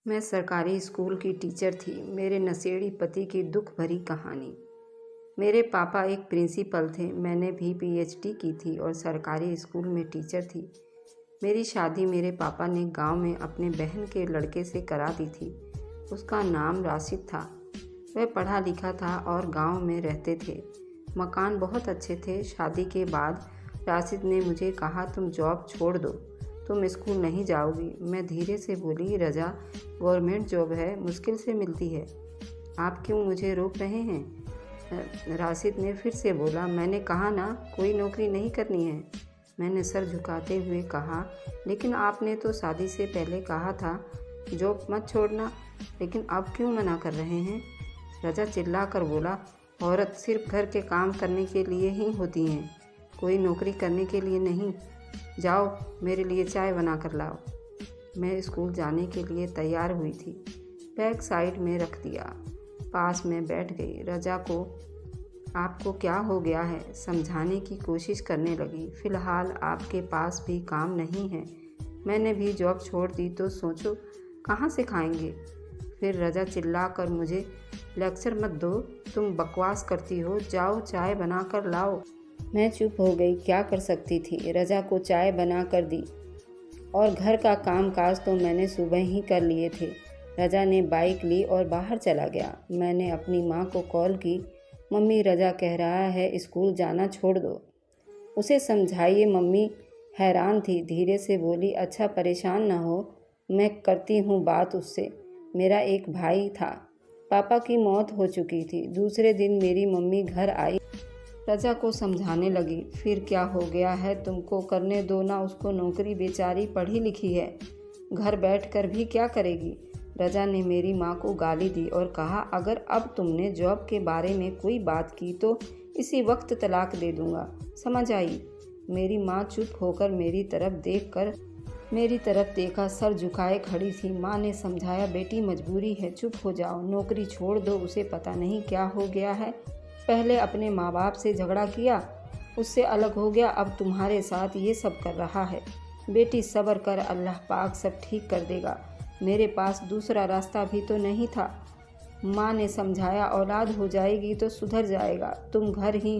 मैं सरकारी स्कूल की टीचर थी। मेरे नशेड़ी पति की दुख भरी कहानी। मेरे पापा एक प्रिंसिपल थे। मैंने भी पीएचडी की थी और सरकारी स्कूल में टीचर थी। मेरी शादी मेरे पापा ने गांव में अपने बहन के लड़के से करा दी थी। उसका नाम राशिद था। वह पढ़ा लिखा था और गांव में रहते थे। मकान बहुत अच्छे थे। शादी के बाद राशिद ने मुझे कहा, तुम जॉब छोड़ दो, तुम स्कूल नहीं जाओगी। मैं धीरे से बोली, रजा, गवर्नमेंट जॉब है, मुश्किल से मिलती है, आप क्यों मुझे रोक रहे हैं? राशिद ने फिर से बोला, मैंने कहा ना, कोई नौकरी नहीं करनी है। मैंने सर झुकाते हुए कहा, लेकिन आपने तो शादी से पहले कहा था जॉब मत छोड़ना, लेकिन अब क्यों मना कर रहे हैं? रजा चिल्ला कर बोला, औरत सिर्फ घर के काम करने के लिए ही होती हैं, कोई नौकरी करने के लिए नहीं। जाओ, मेरे लिए चाय बना कर लाओ। मैं स्कूल जाने के लिए तैयार हुई थी। बैग साइड में रख दिया, पास में बैठ गई। रजा को आपको क्या हो गया है समझाने की कोशिश करने लगी। फ़िलहाल आपके पास भी काम नहीं है, मैंने भी जॉब छोड़ दी तो सोचो कहाँ से खाएंगे। फिर रजा चिल्ला कर मुझे लेक्चर मत दो, तुम बकवास करती हो, जाओ चाय बना कर लाओ। मैं चुप हो गई, क्या कर सकती थी। रजा को चाय बना कर दी और घर का काम काज तो मैंने सुबह ही कर लिए थे। रजा ने बाइक ली और बाहर चला गया। मैंने अपनी माँ को कॉल की, मम्मी रजा कह रहा है स्कूल जाना छोड़ दो, उसे समझाइए। मम्मी हैरान थी, धीरे से बोली, अच्छा परेशान ना हो, मैं करती हूँ बात उससे। मेरा एक भाई था, पापा की मौत हो चुकी थी। दूसरे दिन मेरी मम्मी घर आई, रजा को समझाने लगी, फिर क्या हो गया है तुमको, करने दो ना उसको नौकरी, बेचारी पढ़ी लिखी है, घर बैठकर भी क्या करेगी। रजा ने मेरी माँ को गाली दी और कहा, अगर अब तुमने जॉब के बारे में कोई बात की तो इसी वक्त तलाक दे दूंगा, समझ आई। मेरी माँ चुप होकर मेरी तरफ देखा, सर झुकाए खड़ी थी। माँ ने समझाया, बेटी मजबूरी है, चुप हो जाओ, नौकरी छोड़ दो, उसे पता नहीं क्या हो गया है, पहले अपने माँ बाप से झगड़ा किया, उससे अलग हो गया, अब तुम्हारे साथ ये सब कर रहा है। बेटी सब्र कर, अल्लाह पाक सब ठीक कर देगा, मेरे पास दूसरा रास्ता भी तो नहीं था। माँ ने समझाया, औलाद हो जाएगी तो सुधर जाएगा, तुम घर ही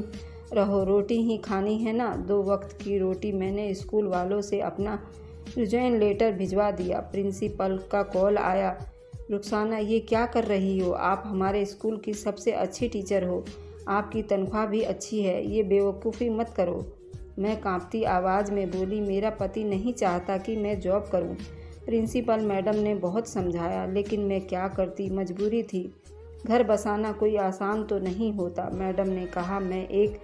रहो, रोटी ही खानी है ना, 2 वक्त की रोटी। मैंने स्कूल वालों से अपना रिजाइन लेटर भिजवा दिया। प्रिंसिपल का कॉल आया, रुखसाना ये क्या कर रही हो, आप हमारे स्कूल की सबसे अच्छी टीचर हो, आपकी तनख्वाह भी अच्छी है, ये बेवकूफ़ी मत करो। मैं कांपती आवाज़ में बोली, मेरा पति नहीं चाहता कि मैं जॉब करूं। प्रिंसिपल मैडम ने बहुत समझाया, लेकिन मैं क्या करती, मजबूरी थी, घर बसाना कोई आसान तो नहीं होता। मैडम ने कहा, मैं 1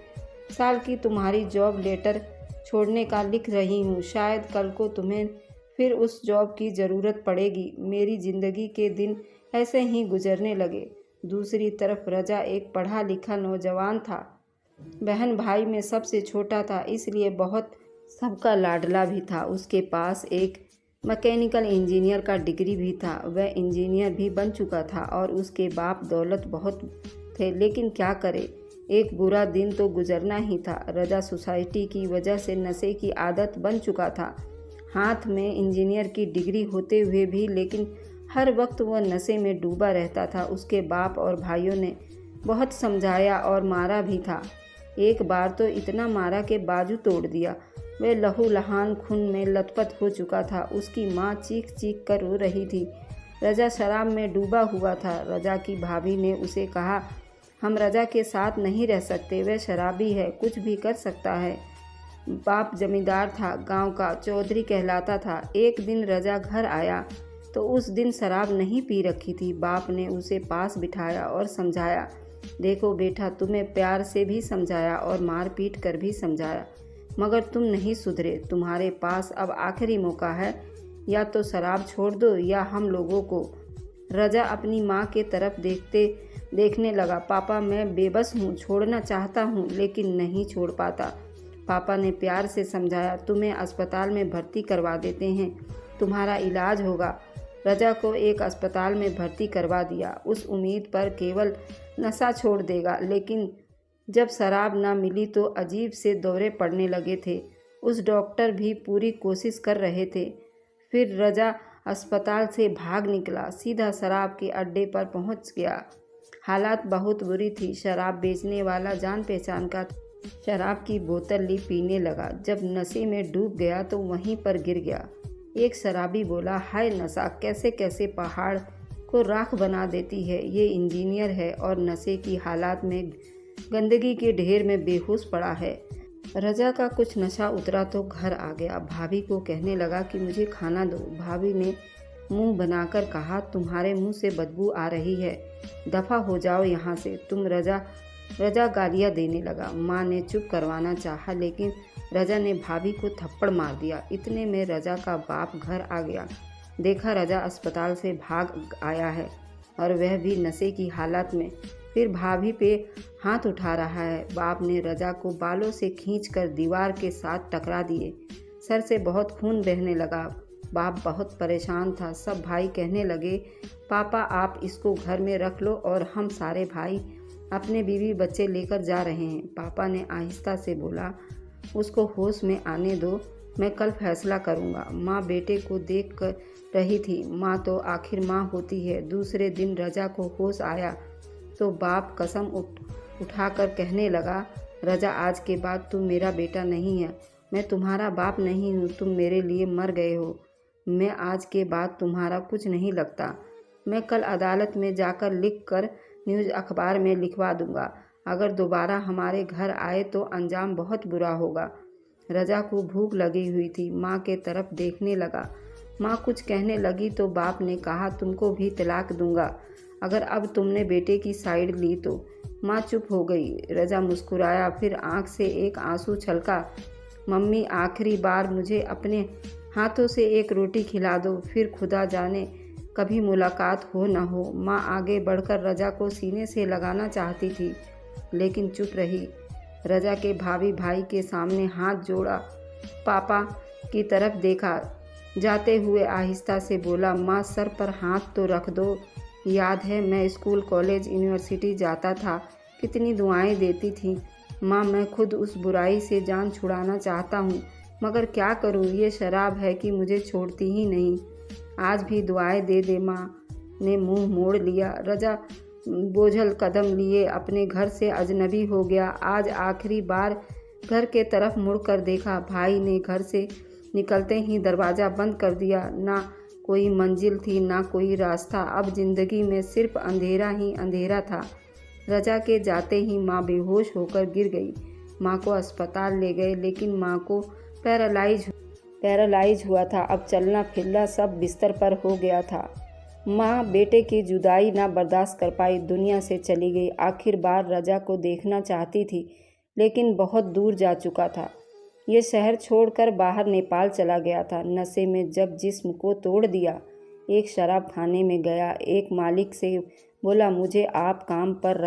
साल की तुम्हारी जॉब लेटर छोड़ने का लिख रही हूँ, शायद कल को तुम्हें फिर उस जॉब की ज़रूरत पड़ेगी। मेरी ज़िंदगी के दिन ऐसे ही गुजरने लगे। दूसरी तरफ रजा एक पढ़ा लिखा नौजवान था, बहन भाई में सबसे छोटा था, इसलिए बहुत सबका लाडला भी था। उसके पास एक मैकेनिकल इंजीनियर का डिग्री भी था, वह इंजीनियर भी बन चुका था और उसके बाप दौलत बहुत थे, लेकिन क्या करे, एक बुरा दिन तो गुजरना ही था। रजा सोसाइटी की वजह से नशे की आदत बन चुका था, हाथ में इंजीनियर की डिग्री होते हुए भी, लेकिन हर वक्त वह नशे में डूबा रहता था। उसके बाप और भाइयों ने बहुत समझाया और मारा भी था, एक बार तो इतना मारा कि बाजू तोड़ दिया। वह लहूलुहान खून में लथपथ हो चुका था। उसकी माँ चीख चीख कर रो रही थी। रजा शराब में डूबा हुआ था। रजा की भाभी ने उसे कहा, हम रजा के साथ नहीं रह सकते, वह शराबी है, कुछ भी कर सकता है। बाप जमींदार था, गांव का चौधरी कहलाता था। एक दिन रजा घर आया तो उस दिन शराब नहीं पी रखी थी। बाप ने उसे पास बिठाया और समझाया, देखो बेटा, तुम्हें प्यार से भी समझाया और मार पीट कर भी समझाया, मगर तुम नहीं सुधरे, तुम्हारे पास अब आखिरी मौका है, या तो शराब छोड़ दो या हम लोगों को। रजा अपनी माँ के तरफ देखने लगा, पापा मैं बेबस हूँ, छोड़ना चाहता हूँ लेकिन नहीं छोड़ पाता। पापा ने प्यार से समझाया, तुम्हें अस्पताल में भर्ती करवा देते हैं, तुम्हारा इलाज होगा। रजा को एक अस्पताल में भर्ती करवा दिया, उस उम्मीद पर केवल नशा छोड़ देगा, लेकिन जब शराब ना मिली तो अजीब से दौरे पड़ने लगे थे। उस डॉक्टर भी पूरी कोशिश कर रहे थे। फिर रजा अस्पताल से भाग निकला, सीधा शराब के अड्डे पर पहुंच गया। हालात बहुत बुरी थी। शराब बेचने वाला जान पहचान का था। शराब की बोतल ली, पीने लगा। जब नशे में डूब गया तो वहीं पर गिर गया। एक शराबी बोला, हाय नशा, कैसे कैसे पहाड़ को राख बना देती है। ये इंजीनियर है और नशे की हालात में गंदगी के ढेर में बेहोश पड़ा है। रजा का कुछ नशा उतरा तो घर आ गया। भाभी को कहने लगा कि मुझे खाना दो। भाभी ने मुंह बनाकर कहा, तुम्हारे मुंह से बदबू आ रही है, दफ़ा हो जाओ यहाँ से तुम। रजा गालियाँ देने लगा। माँ ने चुप करवाना चाहा, लेकिन रजा ने भाभी को थप्पड़ मार दिया। इतने में रजा का बाप घर आ गया। देखा रजा अस्पताल से भाग आया है और वह भी नशे की हालत में। फिर भाभी पे हाथ उठा रहा है। बाप ने रजा को बालों से खींचकर दीवार के साथ टकरा दिए। सर से बहुत खून बहने लगा। बाप बहुत परेशान था। सब भाई कहने लगे, पापा आप इसको घर में रख लो और हम सारे भाई अपने बीवी बच्चे लेकर जा रहे हैं। पापा ने आहिस्ता से बोला, उसको होश में आने दो, मैं कल फैसला करूँगा। माँ बेटे को देख कर रही थी। माँ तो आखिर माँ होती है। दूसरे दिन रजा को होश आया तो बाप कसम उठाकर कहने लगा, रजा आज के बाद तुम मेरा बेटा नहीं है। मैं तुम्हारा बाप नहीं हूँ। तुम मेरे लिए मर गए हो। मैं आज के बाद तुम्हारा कुछ नहीं लगता। मैं कल अदालत में जाकर लिख कर न्यूज़ अखबार में लिखवा दूंगा। अगर दोबारा हमारे घर आए तो अंजाम बहुत बुरा होगा। रजा को भूख लगी हुई थी। माँ के तरफ देखने लगा। माँ कुछ कहने लगी तो बाप ने कहा, तुमको भी तलाक दूंगा अगर अब तुमने बेटे की साइड ली तो। माँ चुप हो गई। रजा मुस्कुराया, फिर आंख से एक आंसू छलका। मम्मी आखिरी बार मुझे अपने हाथों से एक रोटी खिला दो, फिर खुदा जाने कभी मुलाकात हो न हो। माँ आगे बढ़कर रजा को सीने से लगाना चाहती थी, लेकिन चुप रही। रजा के भाभी भाई के सामने हाथ जोड़ा, पापा की तरफ देखा, जाते हुए आहिस्ता से बोला, माँ सर पर हाथ तो रख दो। याद है मैं स्कूल कॉलेज यूनिवर्सिटी जाता था, कितनी दुआएं देती थी। माँ मैं खुद उस बुराई से जान छुड़ाना चाहता हूँ, मगर क्या करूँ, ये शराब है कि मुझे छोड़ती ही नहीं। आज भी दुआएं दे दे। माँ ने मुंह मोड़ लिया। रजा बोझल कदम लिए अपने घर से अजनबी हो गया। आज आखिरी बार घर के तरफ मुड़कर देखा। भाई ने घर से निकलते ही दरवाज़ा बंद कर दिया। ना कोई मंजिल थी, ना कोई रास्ता। अब जिंदगी में सिर्फ अंधेरा ही अंधेरा था। रजा के जाते ही माँ बेहोश होकर गिर गई। माँ को अस्पताल ले गए, लेकिन माँ को पैरालाइज हुआ था। अब चलना फिरना सब बिस्तर पर हो गया था। माँ बेटे की जुदाई ना बर्दाश्त कर पाई, दुनिया से चली गई। आखिर बार रजा को देखना चाहती थी, लेकिन बहुत दूर जा चुका था। ये शहर छोड़कर बाहर नेपाल चला गया था। नशे में जब जिस्म को तोड़ दिया। एक शराब खाने में गया। एक मालिक से बोला, मुझे आप काम पर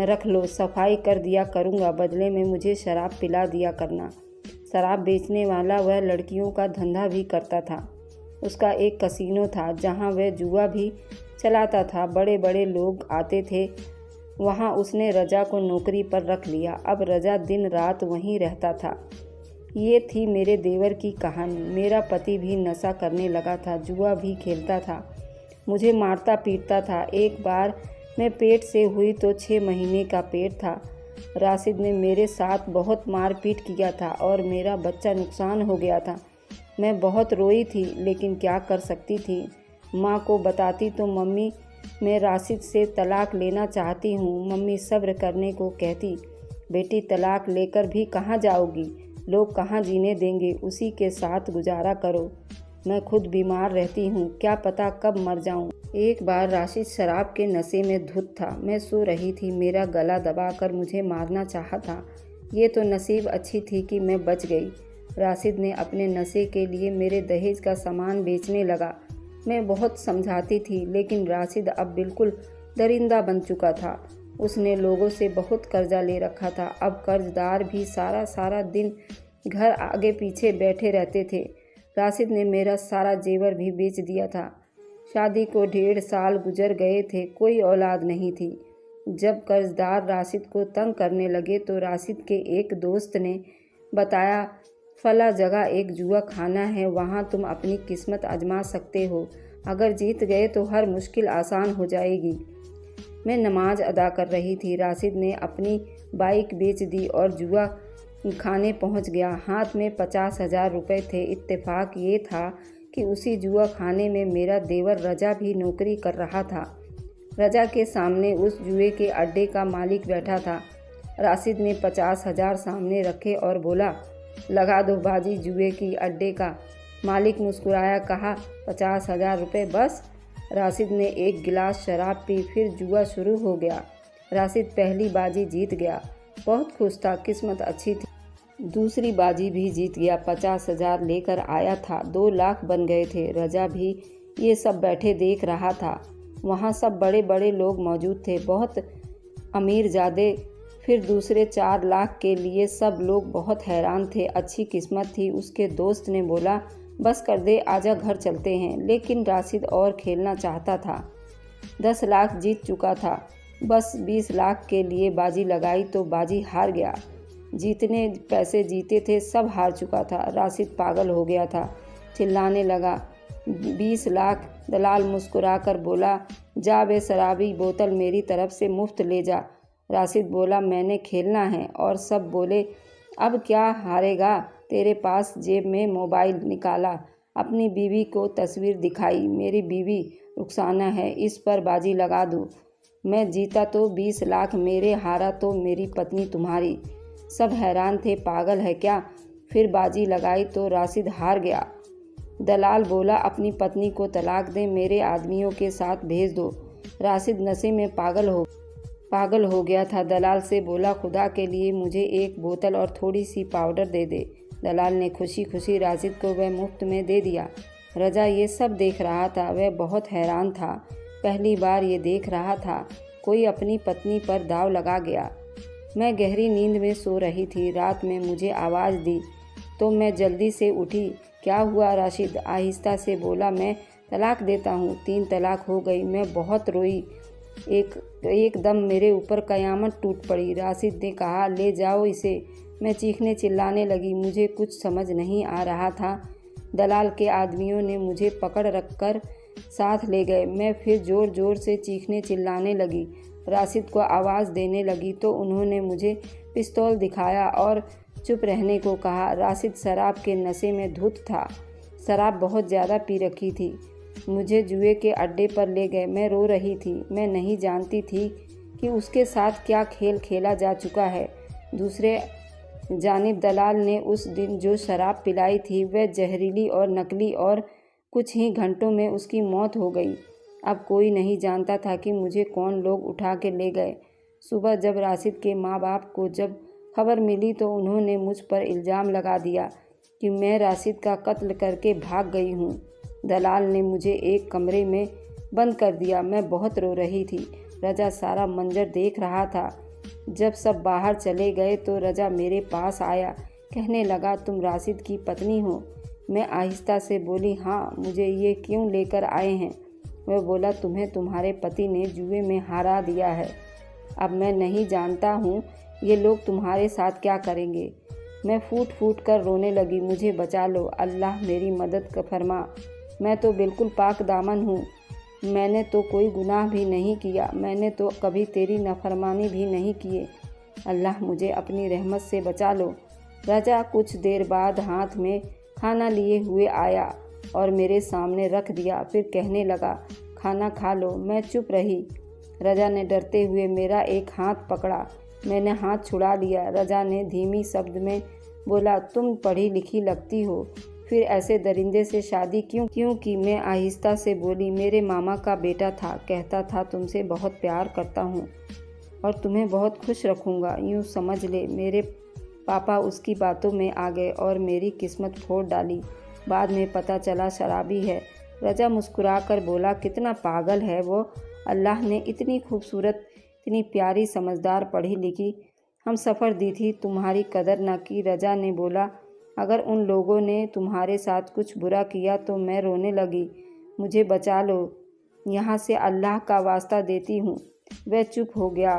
रख लो, सफाई कर दिया करूँगा, बदले में मुझे शराब पिला दिया करना। शराब बेचने वाला वह लड़कियों का धंधा भी करता था। उसका एक कसीनो था जहाँ वह जुआ भी चलाता था। बड़े बड़े लोग आते थे वहाँ। उसने रजा को नौकरी पर रख लिया। अब रजा दिन रात वहीं रहता था। ये थी मेरे देवर की कहानी। मेरा पति भी नशा करने लगा था, जुआ भी खेलता था, मुझे मारता पीटता था। एक बार मैं पेट से हुई तो 6 महीने का पेट था। राशिद ने मेरे साथ बहुत मारपीट किया था और मेरा बच्चा नुकसान हो गया था। मैं बहुत रोई थी, लेकिन क्या कर सकती थी। माँ को बताती तो मम्मी मैं राशिद से तलाक लेना चाहती हूँ। मम्मी सब्र करने को कहती, बेटी तलाक लेकर भी कहाँ जाओगी, लोग कहाँ जीने देंगे, उसी के साथ गुजारा करो। मैं खुद बीमार रहती हूँ, क्या पता कब मर जाऊँ। एक बार राशिद शराब के नशे में धुत था। मैं सो रही थी, मेरा गला दबाकर मुझे मारना चाहा था। ये तो नसीब अच्छी थी कि मैं बच गई। राशिद ने अपने नशे के लिए मेरे दहेज का सामान बेचने लगा। मैं बहुत समझाती थी, लेकिन राशिद अब बिल्कुल दरिंदा बन चुका था। उसने लोगों से बहुत कर्जा ले रखा था। अब कर्जदार भी सारा दिन घर आगे पीछे बैठे रहते थे। राशिद ने मेरा सारा जेवर भी बेच दिया था। शादी को 1.5 साल गुजर गए थे, कोई औलाद नहीं थी। जब कर्जदार राशिद को तंग करने लगे तो राशिद के एक दोस्त ने बताया फला जगह एक जुआ खाना है, वहाँ तुम अपनी किस्मत आजमा सकते हो। अगर जीत गए तो हर मुश्किल आसान हो जाएगी। मैं नमाज अदा कर रही थी। राशिद ने अपनी बाइक बेच दी और जुआ खाने पहुंच गया। हाथ में 50,000 रुपये थे। इत्तेफाक ये था कि उसी जुआ खाने में मेरा देवर रजा भी नौकरी कर रहा था। रजा के सामने उस जुए के अड्डे का मालिक बैठा था। राशिद ने 50,000 सामने रखे और बोला, लगा दो बाजी जुए की अड्डे का। मालिक मुस्कुराया, कहा 50,000 रुपये बस। राशिद ने एक गिलास शराब पी, फिर जुआ शुरू हो गया। राशिद पहली बाजी जीत गया, बहुत खुश था, किस्मत अच्छी थी। दूसरी बाजी भी जीत गया, 50,000 लेकर आया था, 2 लाख बन गए थे। रजा भी ये सब बैठे देख रहा था। वहाँ सब बड़े बड़े लोग मौजूद थे, बहुत अमीरजादे। फिर दूसरे 4 लाख के लिए सब लोग बहुत हैरान थे। अच्छी किस्मत थी। उसके दोस्त ने बोला, बस कर दे, आजा घर चलते हैं। लेकिन राशिद और खेलना चाहता था। 10 लाख जीत चुका था। बस 20 लाख के लिए बाजी लगाई तो बाजी हार गया। जितने पैसे जीते थे सब हार चुका था। राशिद पागल हो गया था, चिल्लाने लगा, 20 लाख। दलाल मुस्कुराकर बोला, जा बे शराबी, बोतल मेरी तरफ से मुफ्त ले जा। राशिद बोला, मैंने खेलना है। और सब बोले, अब क्या हारेगा। तेरे पास जेब में मोबाइल निकाला, अपनी बीवी को तस्वीर दिखाई, मेरी बीवी रुखसाना है, इस पर बाजी लगा दूँ। मैं जीता तो 20 लाख मेरे, हारा तो मेरी पत्नी तुम्हारी। सब हैरान थे, पागल है क्या। फिर बाजी लगाई तो राशिद हार गया। दलाल बोला, अपनी पत्नी को तलाक दे, मेरे आदमियों के साथ भेज दो। राशिद नशे में पागल हो गया था। दलाल से बोला, खुदा के लिए मुझे एक बोतल और थोड़ी सी पाउडर दे दे। दलाल ने खुशी खुशी राशिद को वह मुफ्त में दे दिया। रजा ये सब देख रहा था। वह बहुत हैरान था, पहली बार ये देख रहा था कोई अपनी पत्नी पर दाव लगा गया। मैं गहरी नींद में सो रही थी। रात में मुझे आवाज़ दी तो मैं जल्दी से उठी। क्या हुआ। राशिद आहिस्ता से बोला, मैं तलाक देता हूँ। 3 तलाक हो गई। मैं बहुत रोई। एकदम मेरे ऊपर कयामत टूट पड़ी। राशिद ने कहा, ले जाओ इसे। मैं चीखने चिल्लाने लगी, मुझे कुछ समझ नहीं आ रहा था। दलाल के आदमियों ने मुझे पकड़ रखकर साथ ले गए। मैं फिर ज़ोर ज़ोर से चीखने चिल्लाने लगी। राशिद को आवाज़ देने लगी तो उन्होंने मुझे पिस्तौल दिखाया और चुप रहने को कहा। राशिद शराब के नशे में धुत था, शराब बहुत ज़्यादा पी रखी थी। मुझे जुए के अड्डे पर ले गए। मैं रो रही थी। मैं नहीं जानती थी कि उसके साथ क्या खेल खेला जा चुका है। दूसरे जानिब दलाल ने उस दिन जो शराब पिलाई थी वह जहरीली और नकली, और कुछ ही घंटों में उसकी मौत हो गई। अब कोई नहीं जानता था कि मुझे कौन लोग उठा के ले गए। सुबह जब राशिद के माँ बाप को जब खबर मिली तो उन्होंने मुझ पर इल्ज़ाम लगा दिया कि मैं राशिद का कत्ल करके भाग गई हूँ। दलाल ने मुझे एक कमरे में बंद कर दिया। मैं बहुत रो रही थी। रजा सारा मंजर देख रहा था। जब सब बाहर चले गए तो रजा मेरे पास आया, कहने लगा, तुम राशिद की पत्नी हो। मैं आहिस्ता से बोली, हाँ। मुझे ये क्यों लेकर आए हैं। वह बोला, तुम्हें तुम्हारे पति ने जुए में हारा दिया है। अब मैं नहीं जानता हूँ ये लोग तुम्हारे साथ क्या करेंगे। मैं फूट फूट कर रोने लगी, मुझे बचा लो, अल्लाह मेरी मदद फरमा। मैं तो बिल्कुल पाक दामन हूँ। मैंने तो कोई गुनाह भी नहीं किया। मैंने तो कभी तेरी नाफरमानी भी नहीं किए। अल्लाह मुझे अपनी रहमत से बचा लो। राजा कुछ देर बाद हाथ में खाना लिए हुए आया और मेरे सामने रख दिया। फिर कहने लगा, खाना खा लो। मैं चुप रही। रजा ने डरते हुए मेरा एक हाथ पकड़ा। मैंने हाथ छुड़ा लिया। रजा ने धीमी शब्द में बोला, तुम पढ़ी लिखी लगती हो, फिर ऐसे दरिंदे से शादी क्यों की। मैं आहिस्ता से बोली, मेरे मामा का बेटा था, कहता था तुमसे बहुत प्यार करता हूँ और तुम्हें बहुत खुश रखूँगा। यूँ समझ ले मेरे पापा उसकी बातों में आ गए और मेरी किस्मत फोड़ डाली। बाद में पता चला शराबी है। रजा मुस्कुरा कर बोला, कितना पागल है वो। अल्लाह ने इतनी खूबसूरत, इतनी प्यारी, समझदार, पढ़ी लिखी हम सफ़र दी थी, तुम्हारी कदर न की। रजा ने बोला, अगर उन लोगों ने तुम्हारे साथ कुछ बुरा किया तो मैं रोने लगी। मुझे बचा लो यहाँ से, अल्लाह का वास्ता देती हूँ। वह चुप हो गया।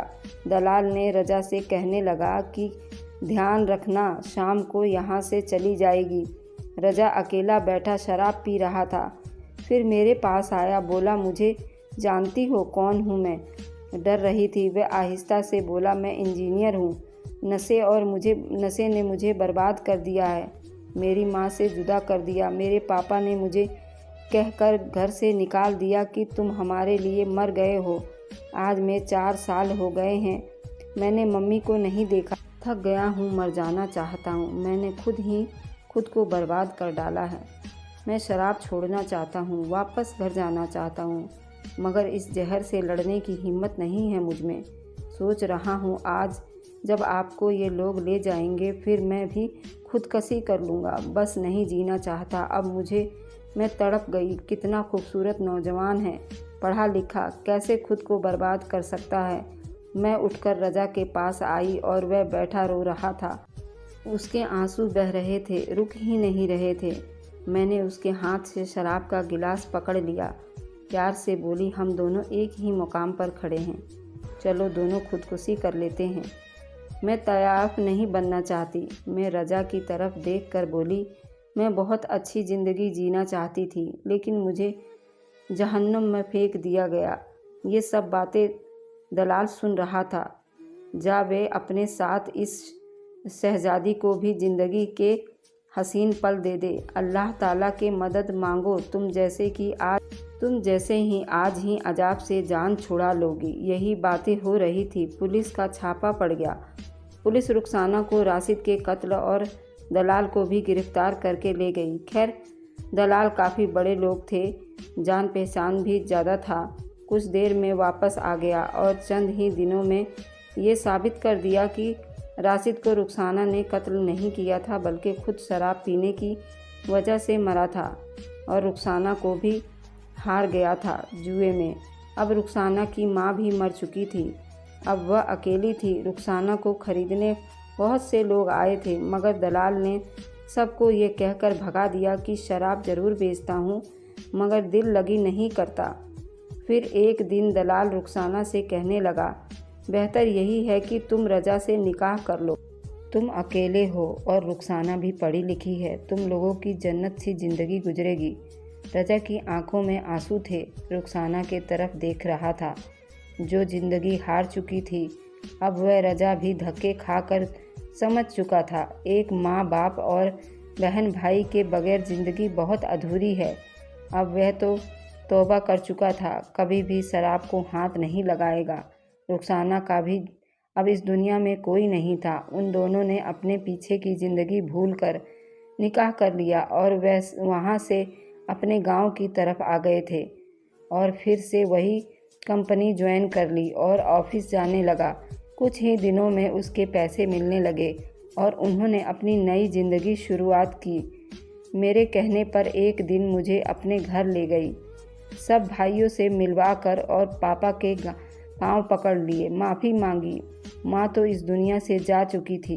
दलाल ने रजा से कहने लगा कि ध्यान रखना, शाम को यहाँ से चली जाएगी। रजा अकेला बैठा शराब पी रहा था। फिर मेरे पास आया, बोला, मुझे जानती हो कौन हूँ मैं? डर रही थी। वह आहिस्ता से बोला, मैं इंजीनियर हूँ। नशे ने मुझे बर्बाद कर दिया है। मेरी माँ से जुदा कर दिया। मेरे पापा ने मुझे कहकर घर से निकाल दिया कि तुम हमारे लिए मर गए हो। आज मैं 4 साल हो गए हैं, मैंने मम्मी को नहीं देखा। थक गया हूँ, मर जाना चाहता हूँ। मैंने खुद को बर्बाद कर डाला है। मैं शराब छोड़ना चाहता हूँ, वापस घर जाना चाहता हूँ, मगर इस जहर से लड़ने की हिम्मत नहीं है मुझ में। सोच रहा हूँ आज जब आपको ये लोग ले जाएंगे फिर मैं भी खुदकशी कर लूँगा। बस नहीं जीना चाहता अब मैं तड़प गई। कितना खूबसूरत नौजवान है, पढ़ा लिखा, कैसे खुद को बर्बाद कर सकता है। मैं उठकर रजा के पास आई और वह बैठा रो रहा था। उसके आंसू बह रहे थे, रुक ही नहीं रहे थे। मैंने उसके हाथ से शराब का गिलास पकड़ लिया। प्यार से बोली, हम दोनों एक ही मुकाम पर खड़े हैं, चलो दोनों खुदकुशी कर लेते हैं। मैं तयाफ नहीं बनना चाहती। मैं रजा की तरफ देखकर बोली, मैं बहुत अच्छी ज़िंदगी जीना चाहती थी, लेकिन मुझे जहन्नुम में फेंक दिया गया। ये सब बातें दलाल सुन रहा था। जा वे अपने साथ इस शहजादी को भी ज़िंदगी के हसीन पल दे दे। अल्लाह ताला के मदद मांगो, तुम जैसे ही आज ही अजाब से जान छुड़ा लोगी। यही बातें हो रही थी। पुलिस का छापा पड़ गया। पुलिस रुखसाना को राशिद के कत्ल और दलाल को भी गिरफ्तार करके ले गई। खैर, दलाल काफ़ी बड़े लोग थे, जान पहचान भी ज़्यादा था। कुछ देर में वापस आ गया और चंद ही दिनों में ये साबित कर दिया कि राशिद को रुखसाना ने कत्ल नहीं किया था, बल्कि खुद शराब पीने की वजह से मरा था और रुखसाना को भी हार गया था जुए में। अब रुखसाना की माँ भी मर चुकी थी। अब वह अकेली थी। रुखसाना को खरीदने बहुत से लोग आए थे, मगर दलाल ने सबको ये कहकर भगा दिया कि शराब ज़रूर बेचता हूँ, मगर दिल लगी नहीं करता। फिर एक दिन दलाल रुखसाना से कहने लगा, बेहतर यही है कि तुम रजा से निकाह कर लो। तुम अकेले हो और रुखसाना भी पढ़ी लिखी है, तुम लोगों की जन्नत सी ज़िंदगी गुजरेगी। रजा की आंखों में आंसू थे। रुखसाना के तरफ देख रहा था, जो ज़िंदगी हार चुकी थी। अब वह रजा भी धक्के खाकर समझ चुका था, एक माँ बाप और बहन भाई के बगैर ज़िंदगी बहुत अधूरी है। अब वह तो तौबा कर चुका था, कभी भी शराब को हाथ नहीं लगाएगा। रुखसाना का भी अब इस दुनिया में कोई नहीं था। उन दोनों ने अपने पीछे की ज़िंदगी भूलकर निकाह कर लिया और वह वहाँ से अपने गांव की तरफ आ गए थे और फिर से वही कंपनी ज्वाइन कर ली और ऑफिस जाने लगा। कुछ ही दिनों में उसके पैसे मिलने लगे और उन्होंने अपनी नई ज़िंदगी शुरुआत की। मेरे कहने पर एक दिन मुझे अपने घर ले गई, सब भाइयों से मिलवाकर और पापा के पाँव पकड़ लिए, माफ़ी मांगी। माँ तो इस दुनिया से जा चुकी थी।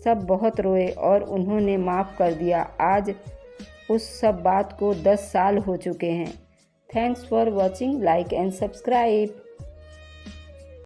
सब बहुत रोए और उन्होंने माफ़ कर दिया। आज उस सब बात को 10 साल हो चुके हैं। Thanks for watching, like and subscribe.